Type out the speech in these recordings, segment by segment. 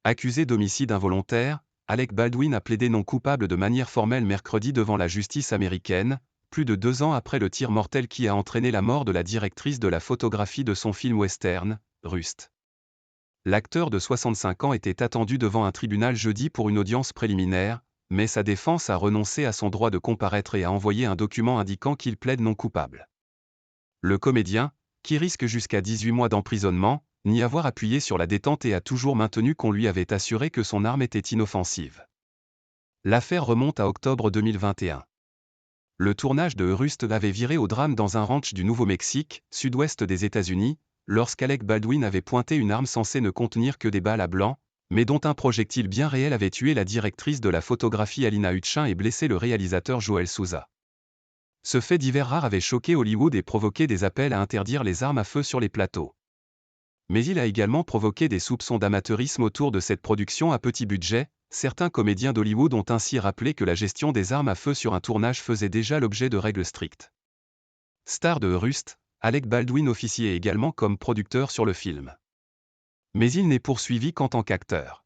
Accusé d'homicide involontaire, Alec Baldwin a plaidé non coupable de manière formelle mercredi devant la justice américaine, plus de 2 ans après le tir mortel qui a entraîné la mort de la directrice de la photographie de son film western, Rust. L'acteur de 65 ans était attendu devant un tribunal jeudi pour une audience préliminaire, mais sa défense a renoncé à son droit de comparaître et a envoyé un document indiquant qu'il plaide non coupable. Le comédien, qui risque jusqu'à 18 mois d'emprisonnement, nie avoir appuyé sur la détente et a toujours maintenu qu'on lui avait assuré que son arme était inoffensive. L'affaire remonte à octobre 2021. Le tournage de Rust avait viré au drame dans un ranch du Nouveau-Mexique, sud-ouest des États-Unis, lorsqu'Alec Baldwin avait pointé une arme censée ne contenir que des balles à blanc, mais dont un projectile bien réel avait tué la directrice de la photographie Alina Hutchin et blessé le réalisateur Joel Souza. Ce fait divers rare avait choqué Hollywood et provoqué des appels à interdire les armes à feu sur les plateaux. Mais il a également provoqué des soupçons d'amateurisme autour de cette production à petit budget. Certains comédiens d'Hollywood ont ainsi rappelé que la gestion des armes à feu sur un tournage faisait déjà l'objet de règles strictes. Star de Rust, Alec Baldwin officiait également comme producteur sur le film. Mais il n'est poursuivi qu'en tant qu'acteur.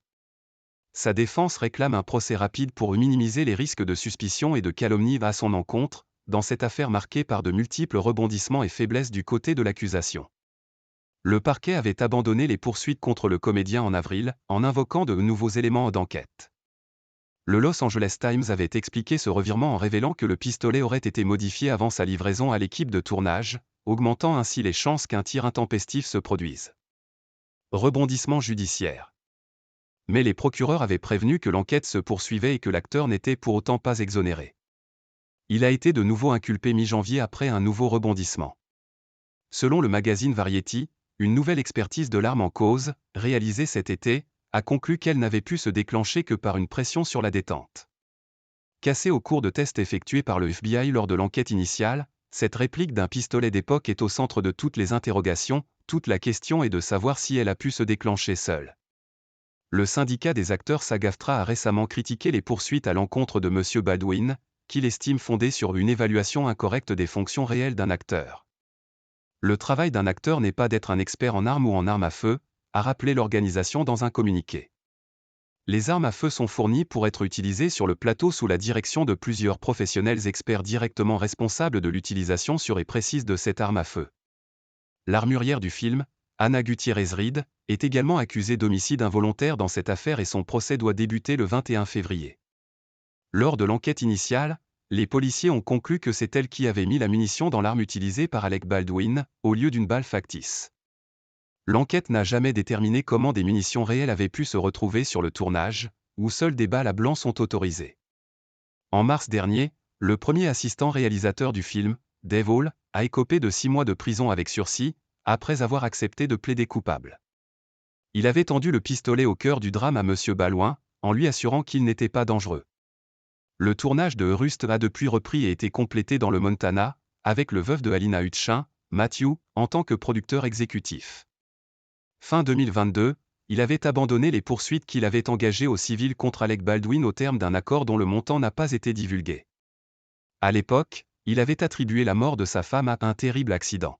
Sa défense réclame un procès rapide pour minimiser les risques de suspicion et de calomnie à son encontre, dans cette affaire marquée par de multiples rebondissements et faiblesses du côté de l'accusation. Le parquet avait abandonné les poursuites contre le comédien en avril, en invoquant de nouveaux éléments d'enquête. Le Los Angeles Times avait expliqué ce revirement en révélant que le pistolet aurait été modifié avant sa livraison à l'équipe de tournage, augmentant ainsi les chances qu'un tir intempestif se produise. Rebondissement judiciaire. Mais les procureurs avaient prévenu que l'enquête se poursuivait et que l'acteur n'était pour autant pas exonéré. Il a été de nouveau inculpé mi-janvier après un nouveau rebondissement. Selon le magazine Variety, une nouvelle expertise de l'arme en cause, réalisée cet été, a conclu qu'elle n'avait pu se déclencher que par une pression sur la détente. Cassée au cours de tests effectués par le FBI lors de l'enquête initiale, cette réplique d'un pistolet d'époque est au centre de toutes les interrogations. Toute la question est de savoir si elle a pu se déclencher seule. Le syndicat des acteurs SAG-AFTRA a récemment critiqué les poursuites à l'encontre de M. Baldwin, qu'il estime fondées sur une évaluation incorrecte des fonctions réelles d'un acteur. Le travail d'un acteur n'est pas d'être un expert en armes ou en armes à feu, a rappelé l'organisation dans un communiqué. Les armes à feu sont fournies pour être utilisées sur le plateau sous la direction de plusieurs professionnels experts directement responsables de l'utilisation sûre et précise de cette arme à feu. L'armurière du film, Ana Gutiérrez-Reed, est également accusée d'homicide involontaire dans cette affaire et son procès doit débuter le 21 février. Lors de l'enquête initiale, les policiers ont conclu que c'est elle qui avait mis la munition dans l'arme utilisée par Alec Baldwin, au lieu d'une balle factice. L'enquête n'a jamais déterminé comment des munitions réelles avaient pu se retrouver sur le tournage, où seules des balles à blanc sont autorisées. En mars dernier, le premier assistant réalisateur du film, Dave Hall, a écopé de 6 mois de prison avec sursis, après avoir accepté de plaider coupable. Il avait tendu le pistolet au cœur du drame à M. Baldwin, en lui assurant qu'il n'était pas dangereux. Le tournage de Rust a depuis repris et été complété dans le Montana, avec le veuf de Alina Hutchin, Matthew, en tant que producteur exécutif. Fin 2022, il avait abandonné les poursuites qu'il avait engagées au civil contre Alec Baldwin au terme d'un accord dont le montant n'a pas été divulgué. À l'époque, il avait attribué la mort de sa femme à un terrible accident.